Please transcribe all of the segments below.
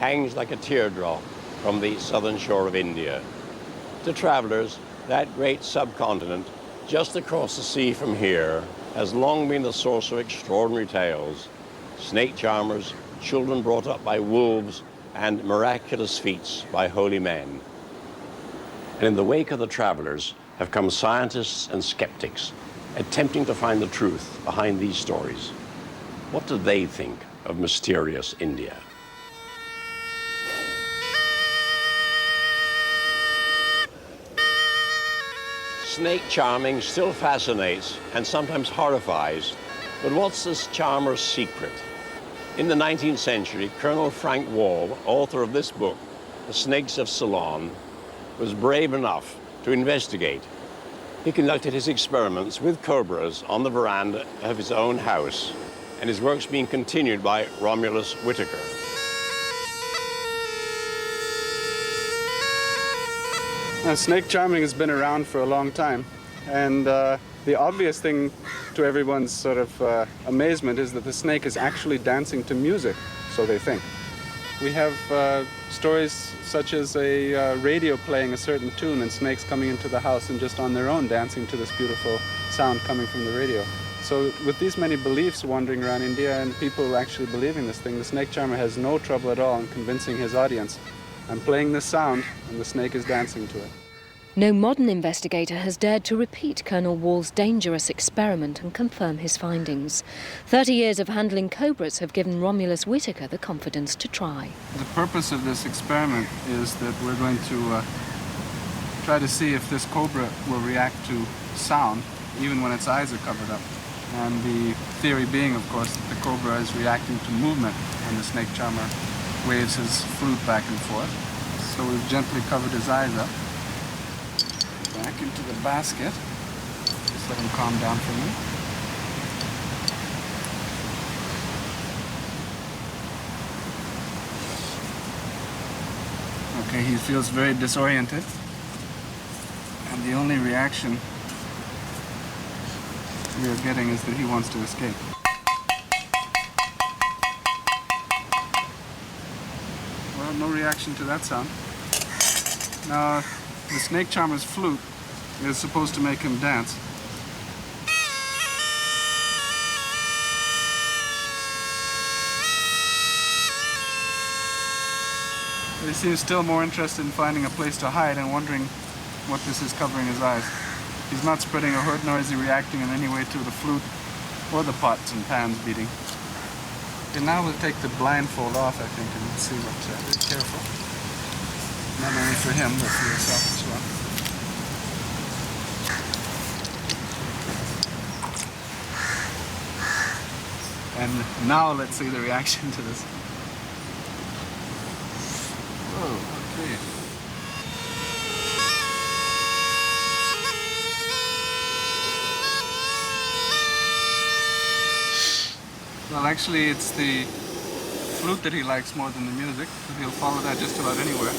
hangs like a teardrop from the southern shore of India. To travelers, that great subcontinent just across the sea from here has long been the source of extraordinary tales. Snake charmers, children brought up by wolves, and miraculous feats by holy men. And in the wake of the travelers have come scientists and skeptics attempting to find the truth behind these stories. What do they think of mysterious India? Snake charming still fascinates and sometimes horrifies, but what's this charmer's secret? In the 19th century, Colonel Frank Wall, author of this book, The Snakes of Ceylon, was brave enough to investigate. He conducted his experiments with cobras on the veranda of his own house, and his work's being continued by Romulus Whittaker. Now, snake charming has been around for a long time, and the obvious thing to everyone's sort of amazement is that the snake is actually dancing to music, so they think. We have stories such as a radio playing a certain tune and snakes coming into the house and just on their own dancing to this beautiful sound coming from the radio. So with these many beliefs wandering around India and people actually believing this thing, the snake charmer has no trouble at all in convincing his audience. I'm playing this sound and the snake is dancing to it. No modern investigator has dared to repeat Colonel Wall's dangerous experiment and confirm his findings. 30 years of handling cobras have given Romulus Whittaker the confidence to try. The purpose of this experiment is that we're going to try to see if this cobra will react to sound even when its eyes are covered up. And the theory being, of course, that the cobra is reacting to movement when the snake charmer waves his flute back and forth. So we've gently covered his eyes up. Back into the basket. Just let him calm down for a minute. Okay, he feels very disoriented. And the only reaction we are getting is that he wants to escape. Well, no reaction to that sound. Now, the snake charmer's flute is supposed to make him dance. But he seems still more interested in finding a place to hide and wondering what this is covering his eyes. He's not spreading a hood, nor is he reacting in any way to the flute or the pots and pans beating. And now we'll take the blindfold off, I think, and see what. Be careful. Not only for him, but for yourself as well. And now let's see the reaction to this. Oh, okay. Well, actually, it's the flute that he likes more than the music. He'll follow that just about anywhere,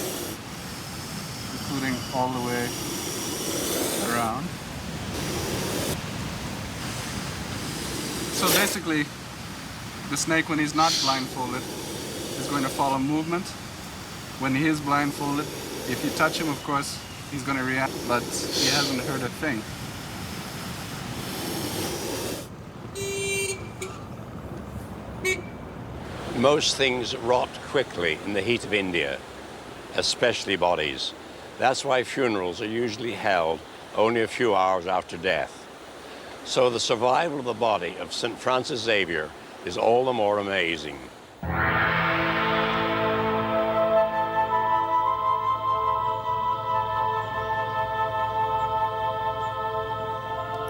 including all the way around. So basically, the snake, when he's not blindfolded, is going to follow movement. When he is blindfolded, if you touch him, of course, he's going to react, but he hasn't heard a thing. Most things rot quickly in the heat of India, especially bodies. That's why funerals are usually held only a few hours after death. So the survival of the body of St. Francis Xavier is all the more amazing.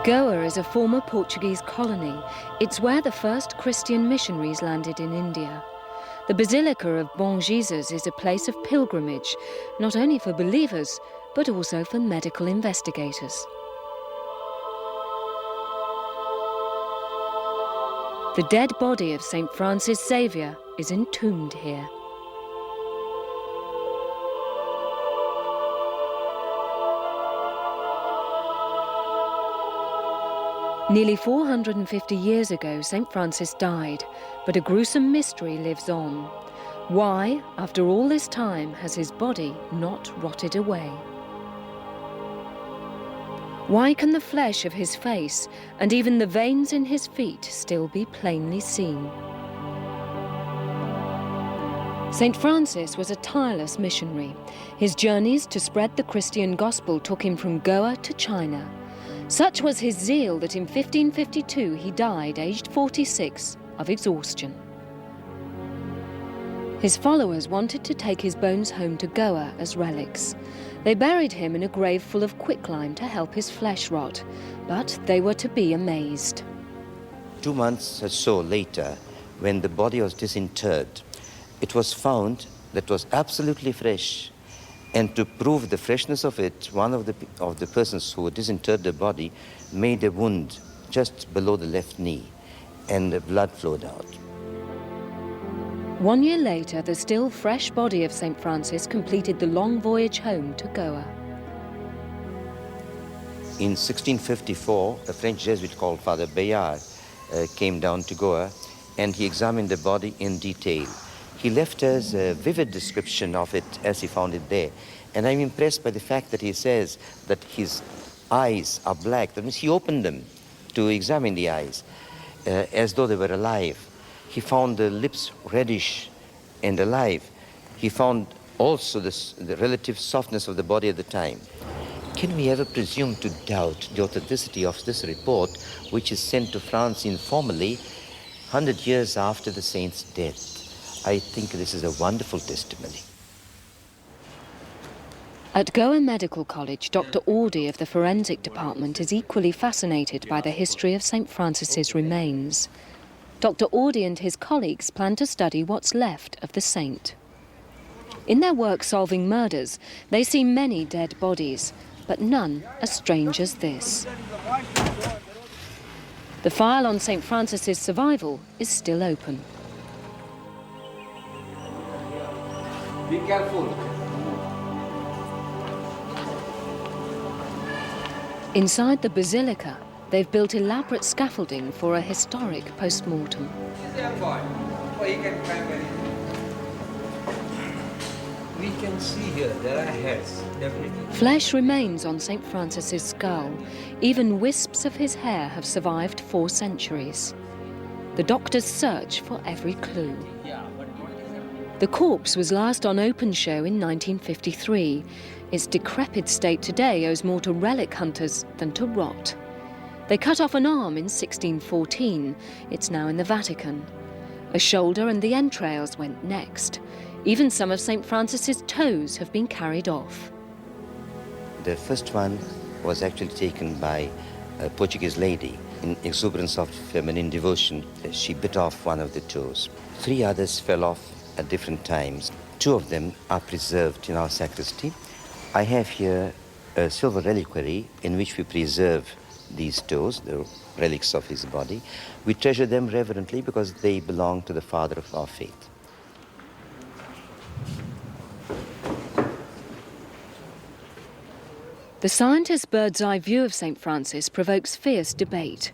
Goa is a former Portuguese colony. It's where the first Christian missionaries landed in India. The Basilica of Bon Jesus is a place of pilgrimage, not only for believers, but also for medical investigators. The dead body of St. Francis Xavier is entombed here. Nearly 450 years ago, St. Francis died, but a gruesome mystery lives on. Why, after all this time, has his body not rotted away? Why can the flesh of his face and even the veins in his feet still be plainly seen? St. Francis was a tireless missionary. His journeys to spread the Christian gospel took him from Goa to China. Such was his zeal that in 1552 he died, aged 46, of exhaustion. His followers wanted to take his bones home to Goa as relics. They buried him in a grave full of quicklime to help his flesh rot, but they were to be amazed. 2 months or so later, when the body was disinterred, it was found that it was absolutely fresh. And to prove the freshness of it, one of the persons who disinterred the body made a wound just below the left knee, and the blood flowed out. 1 year later, the still fresh body of St. Francis completed the long voyage home to Goa. In 1654, a French Jesuit called Father Bayard came down to Goa, and he examined the body in detail. He left us a vivid description of it as he found it there. And I'm impressed by the fact that he says that his eyes are black. That means he opened them to examine the eyes as though they were alive. He found the lips reddish and alive. He found also the relative softness of the body at the time. Can we ever presume to doubt the authenticity of this report, which is sent to France informally 100 years after the saint's death? I think this is a wonderful testimony. At Goa Medical College, Dr. Audi of the forensic department is equally fascinated by the history of St. Francis's remains. Dr. Audi and his colleagues plan to study what's left of the saint. In their work solving murders, they see many dead bodies, but none as strange as this. The file on St. Francis's survival is still open. Be careful. Inside the basilica, they've built elaborate scaffolding for a historic post-mortem. We can see here, there are heads, definitely. Flesh remains on St. Francis's skull. Even wisps of his hair have survived 4 centuries. The doctors search for every clue. The corpse was last on open show in 1953. Its decrepit state today owes more to relic hunters than to rot. They cut off an arm in 1614. It's now in the Vatican. A shoulder and the entrails went next. Even some of St. Francis's toes have been carried off. The first one was actually taken by a Portuguese lady. In exuberance of feminine devotion, she bit off one of the toes. 3 others fell off at different times. 2 of them are preserved in our sacristy. I have here a silver reliquary in which we preserve these toes, the relics of his body. We treasure them reverently because they belong to the father of our faith. The scientists' bird's-eye view of St. Francis provokes fierce debate.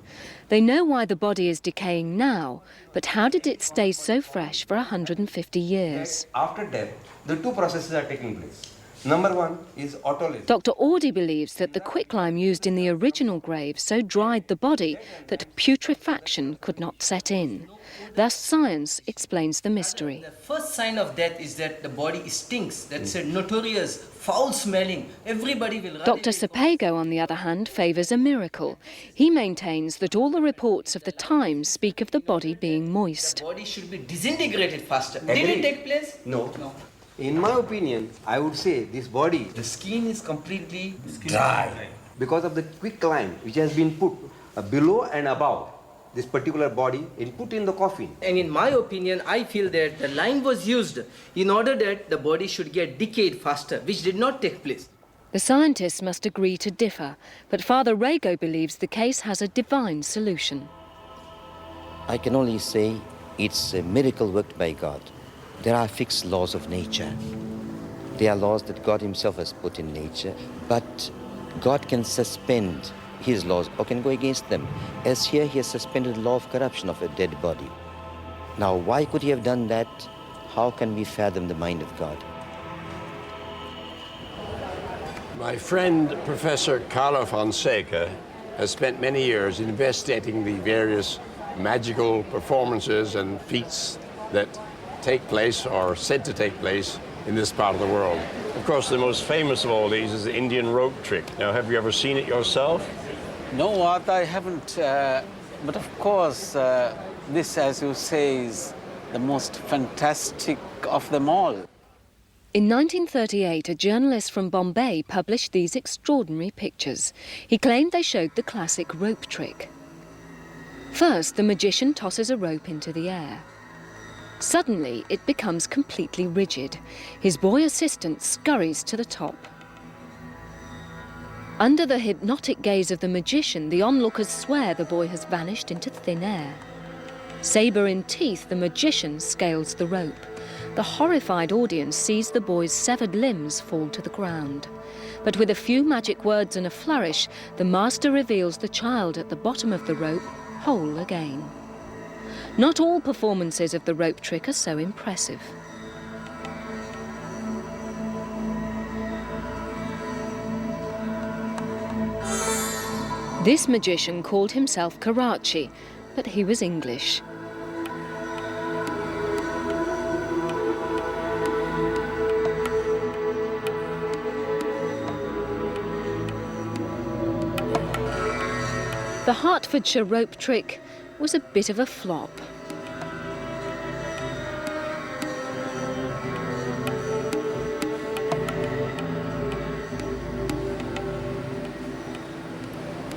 They know why the body is decaying now, but how did it stay so fresh for 150 years? After death, the 2 processes are taking place. Number 1 is autolysis. Dr. Audi believes that the quicklime used in the original grave so dried the body that putrefaction could not set in. Thus, science explains the mystery. The first sign of death is that the body stinks. That's a notorious, foul-smelling. Everybody will run. Dr. Sapego, on the other hand, favours a miracle. He maintains that all the reports of the times speak of the body being moist. The body should be disintegrated faster. Did it take place? No. In my opinion, I would say this body, The skin is completely dry because of the quicklime which has been put below and above this particular body and put in the coffin. And in my opinion, I feel that the lime was used in order that the body should get decayed faster, which did not take place. The scientists must agree to differ, but Father Rego believes the case has a divine solution. I can only say it's a miracle worked by God. There are fixed laws of nature. They are laws that God himself has put in nature, but God can suspend his laws or can go against them. As here, he has suspended the law of corruption of a dead body. Now, why could he have done that? how can we fathom the mind of God? My friend, Professor Carlo Fonseca, has spent many years investigating the various magical performances and feats that take place or are said to take place in this part of the world. Of course, the most famous of all these is the Indian rope trick. Now, have you ever seen it yourself? No, Arthur, I haven't. But of course, this, as you say, is the most fantastic of them all. In 1938, a journalist from Bombay published these extraordinary pictures. He claimed they showed the classic rope trick. First, the magician tosses a rope into the air. Suddenly, it becomes completely rigid. His boy assistant scurries to the top. Under the hypnotic gaze of the magician, the onlookers swear the boy has vanished into thin air. Sabre in teeth, the magician scales the rope. The horrified audience sees the boy's severed limbs fall to the ground. But with a few magic words and a flourish, the master reveals the child at the bottom of the rope whole again. Not all performances of the rope trick are so impressive. This magician called himself Karachi, but he was English. The Hertfordshire rope trick was a bit of a flop.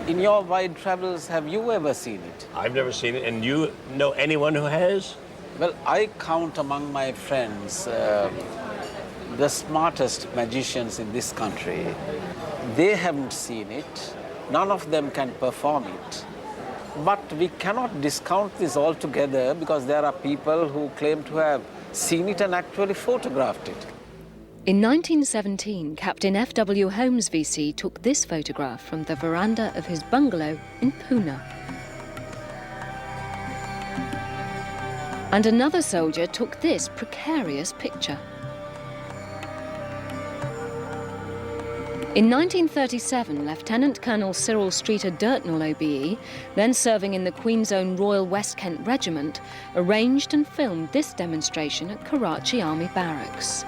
In your wide travels, have you ever seen it? I've never seen it, and you know anyone who has? Well, I count among my friends the smartest magicians in this country. They haven't seen it. None of them can perform it. But we cannot discount this altogether because there are people who claim to have seen it and actually photographed it. In 1917, Captain F.W. Holmes VC took this photograph from the veranda of his bungalow in Pune. And another soldier took this precarious picture. In 1937, Lieutenant Colonel Cyril Streeter Dirtnell OBE, then serving in the Queen's Own Royal West Kent Regiment, arranged and filmed this demonstration at Karachi Army Barracks.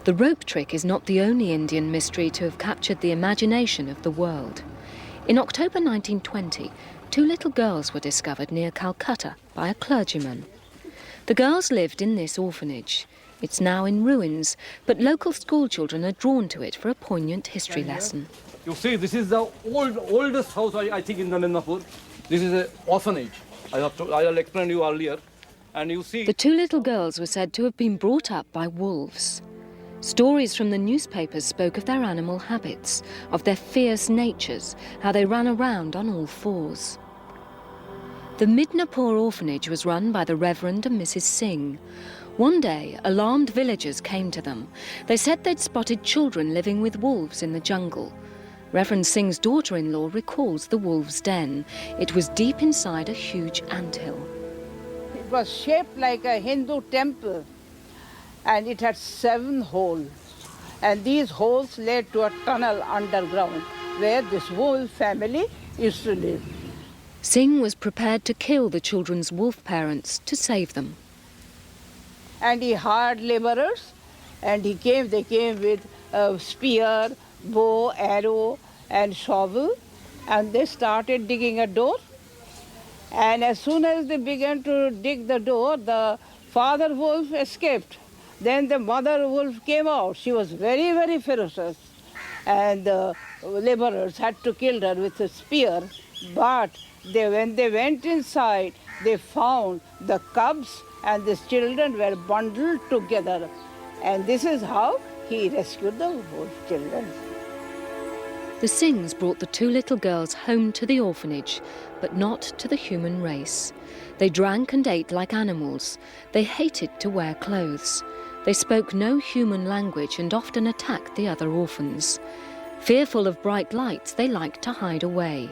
The rope trick is not the only Indian mystery to have captured the imagination of the world. In October 1920, two little girls were discovered near Calcutta by a clergyman. The girls lived in this orphanage. It's now in ruins, but local school children are drawn to it for a poignant history lesson. You see, this is the oldest house, I think, in Namindapur. This is an orphanage. I'll explain to you earlier. And you see... The two little girls were said to have been brought up by wolves. Stories from the newspapers spoke of their animal habits, of their fierce natures, how they ran around on all fours. The Midnapur orphanage was run by the Reverend and Mrs. Singh. One day, alarmed villagers came to them. They said they'd spotted children living with wolves in the jungle. Reverend Singh's daughter-in-law recalls the wolves' den. It was deep inside a huge anthill. It was shaped like a Hindu temple, and it had 7 holes. And these holes led to a tunnel underground where this wolf family used to live. Singh was prepared to kill the children's wolf parents to save them. And he hired laborers, and they came with a spear, bow, arrow, and shovel, and they started digging a door. And as soon as they began to dig the door, the father wolf escaped. Then the mother wolf came out. She was very, very ferocious. And the laborers had to kill her with a spear. But when they went inside, they found the cubs and the children were bundled together. And this is how he rescued the wolf children. The Singhs brought the two little girls home to the orphanage, but not to the human race. They drank and ate like animals. They hated to wear clothes. They spoke no human language and often attacked the other orphans. Fearful of bright lights, they liked to hide away.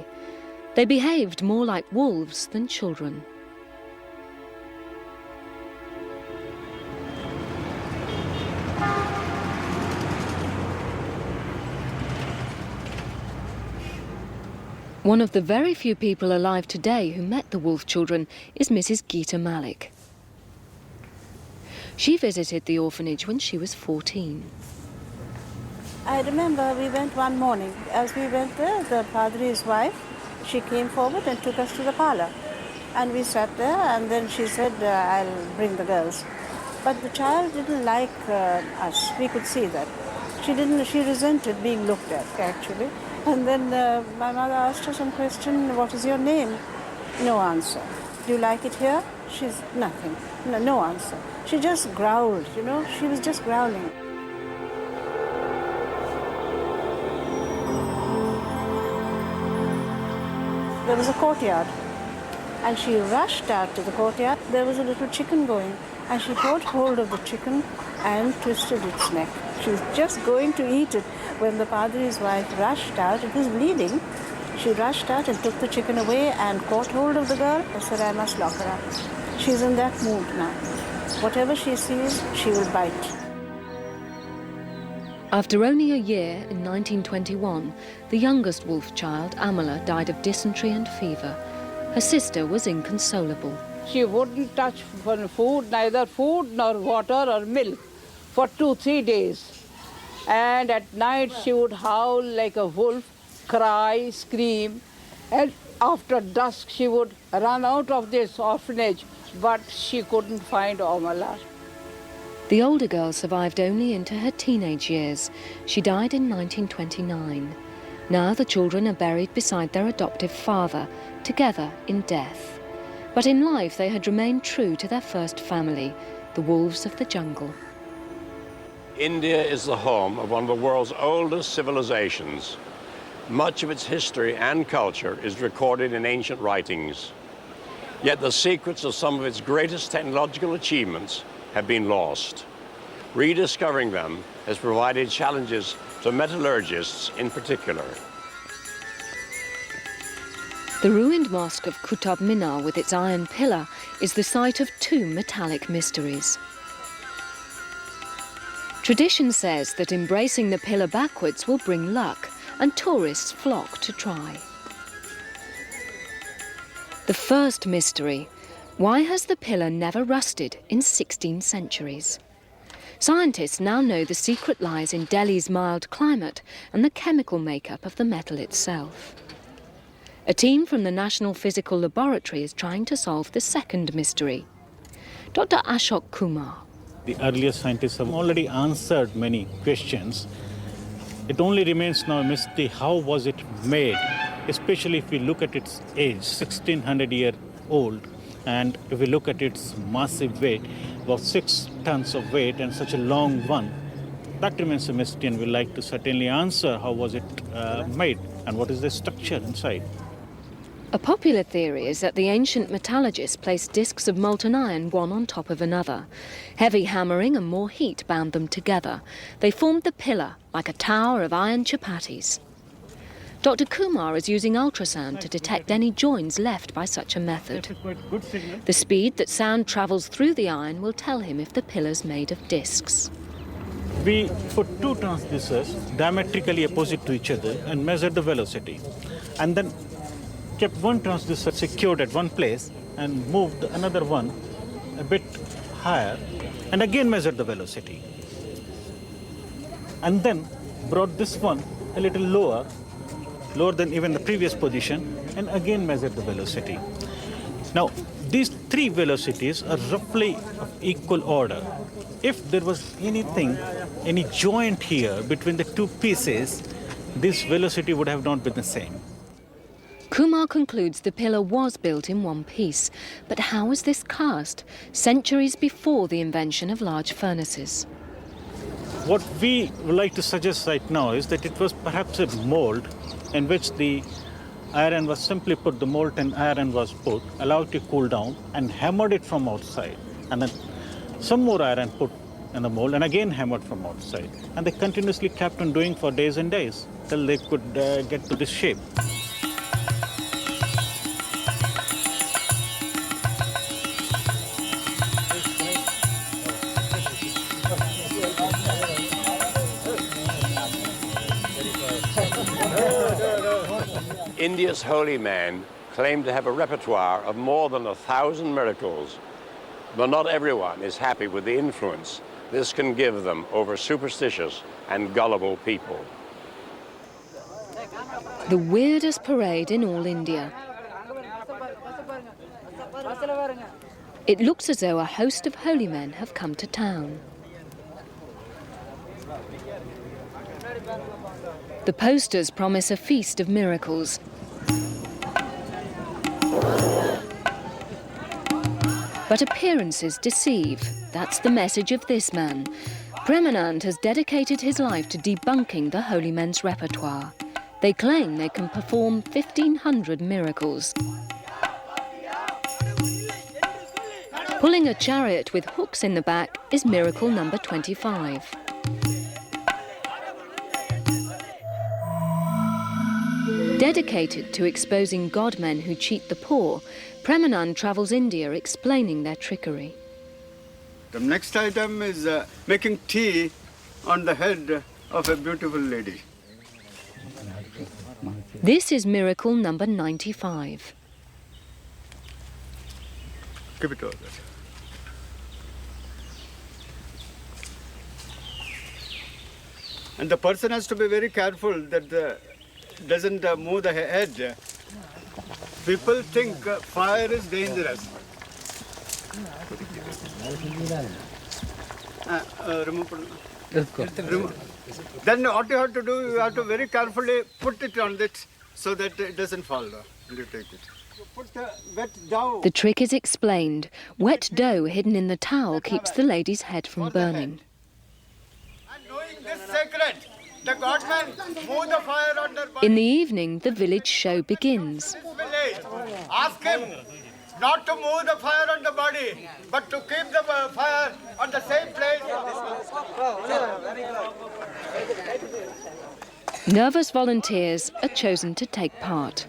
They behaved more like wolves than children. One of the very few people alive today who met the wolf children is Mrs. Geeta Malik. She visited the orphanage when she was 14. I remember we went one morning. As we went there, the Padri's wife, she came forward and took us to the parlor. And we sat there, and then she said, I'll bring the girls. But the child didn't like us. We could see that. She resented being looked at, actually. And then my mother asked her some question, what is your name? No answer. Do you like it here? She's nothing. No answer. She just growled, you know, she was just growling. There was a courtyard, and she rushed out to the courtyard. There was a little chicken going, and she caught hold of the chicken and twisted its neck. She was just going to eat it when the Padri's wife rushed out. It was bleeding. She rushed out and took the chicken away and caught hold of the girl. I said, I must lock her up. She's in that mood now. Whatever she sees, she will bite. After only a year, in 1921, the youngest wolf child, Amala, died of dysentery and fever. Her sister was inconsolable. She wouldn't touch food, neither food nor water or milk, for 2-3 days. And at night she would howl like a wolf, cry, scream, and after dusk she would run out of this orphanage, but she couldn't find Amala. The older girl survived only into her teenage years. She died in 1929. Now the children are buried beside their adoptive father, together in death. But in life they had remained true to their first family, the wolves of the jungle. India is the home of one of the world's oldest civilizations. Much of its history and culture is recorded in ancient writings. Yet the secrets of some of its greatest technological achievements have been lost. Rediscovering them has provided challenges to metallurgists in particular. The ruined mosque of Qutb Minar with its iron pillar is the site of 2 metallic mysteries. Tradition says that embracing the pillar backwards will bring luck, and tourists flock to try. The first mystery: why has the pillar never rusted in 16 centuries? Scientists now know the secret lies in Delhi's mild climate and the chemical makeup of the metal itself. A team from the National Physical Laboratory is trying to solve the second mystery. Dr. Ashok Kumar. The earlier scientists have already answered many questions. It only remains now a mystery, how was it made, especially if we look at its age, 1600-year-old, and if we look at its massive weight, about 6 tons of weight and such a long one. That remains a mystery, and we'd like to certainly answer how was it made and what is the structure inside. A popular theory is that the ancient metallurgists placed discs of molten iron one on top of another. Heavy hammering and more heat bound them together. They formed the pillar like a tower of iron chapatis. Dr. Kumar is using ultrasound to detect any joins left by such a method. The speed that sound travels through the iron will tell him if the pillar's made of discs. We put 2 transducers diametrically opposite to each other and measured the velocity. And then kept one transducer secured at one place and moved another one a bit higher and again measured the velocity. And then brought this one a little lower than even the previous position, and again measured the velocity. Now, these 3 velocities are roughly of equal order. If there was any joint here between the 2 pieces, this velocity would have not been the same. Kumar concludes the pillar was built in one piece, but how was this cast, centuries before the invention of large furnaces? What we would like to suggest right now is that it was perhaps a mold in which the iron was simply put, the molten iron was put, allowed to cool down, and hammered it from outside. And then some more iron put in the mold and again hammered from outside. And they continuously kept on doing for days and days till they could get to this shape. India's holy men claim to have a repertoire of more than 1,000 miracles, but not everyone is happy with the influence this can give them over superstitious and gullible people. The weirdest parade in all India. It looks as though a host of holy men have come to town. The posters promise a feast of miracles. But appearances deceive. That's the message of this man. Premanand has dedicated his life to debunking the holy men's repertoire. They claim they can perform 1,500 miracles. Pulling a chariot with hooks in the back is miracle number 25. Dedicated to exposing godmen who cheat the poor, Premanand travels India explaining their trickery. The next item is making tea on the head of a beautiful lady. This is miracle number 95. Keep it over there. And the person has to be very careful that doesn't move the head. People think fire is dangerous. Then what you have to do, you have to very carefully put it on it so that it doesn't fall down. You take it. You put the wet dough. The trick is explained. Wet dough hidden in the towel keeps the lady's head from burning. And knowing this secret, the godmen move the fire on their body. In the evening, the village show begins. This village, ask him not to move the fire on the body, but to keep the fire on the same place. Nervous volunteers are chosen to take part.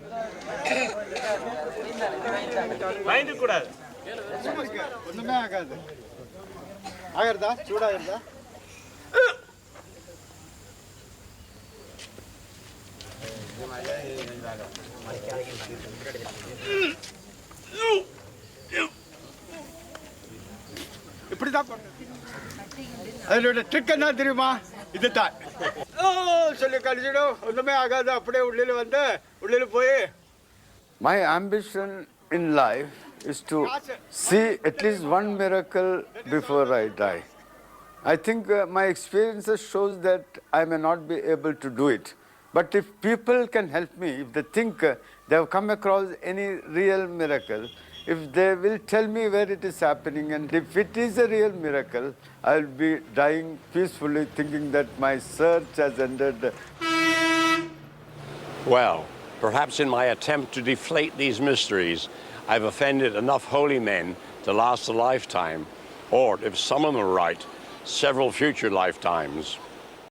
അതിലൂടെ trick എന്നാ தெரியுமா இதுதான் சொல்லி கழிச்சிடும் ஒண்ணுமே ஆகாது அப்படியே உள்ளில வந்து உள்ளில போய் My ambition in life is to see at least one miracle before I die. I think my experiences shows that I may not be able to do it. But if people can help me, if they think they have come across any real miracle, if they will tell me where it is happening, and if it is a real miracle, I'll be dying peacefully thinking that my search has ended. Well, perhaps in my attempt to deflate these mysteries, I've offended enough holy men to last a lifetime, or if some of them are right, several future lifetimes.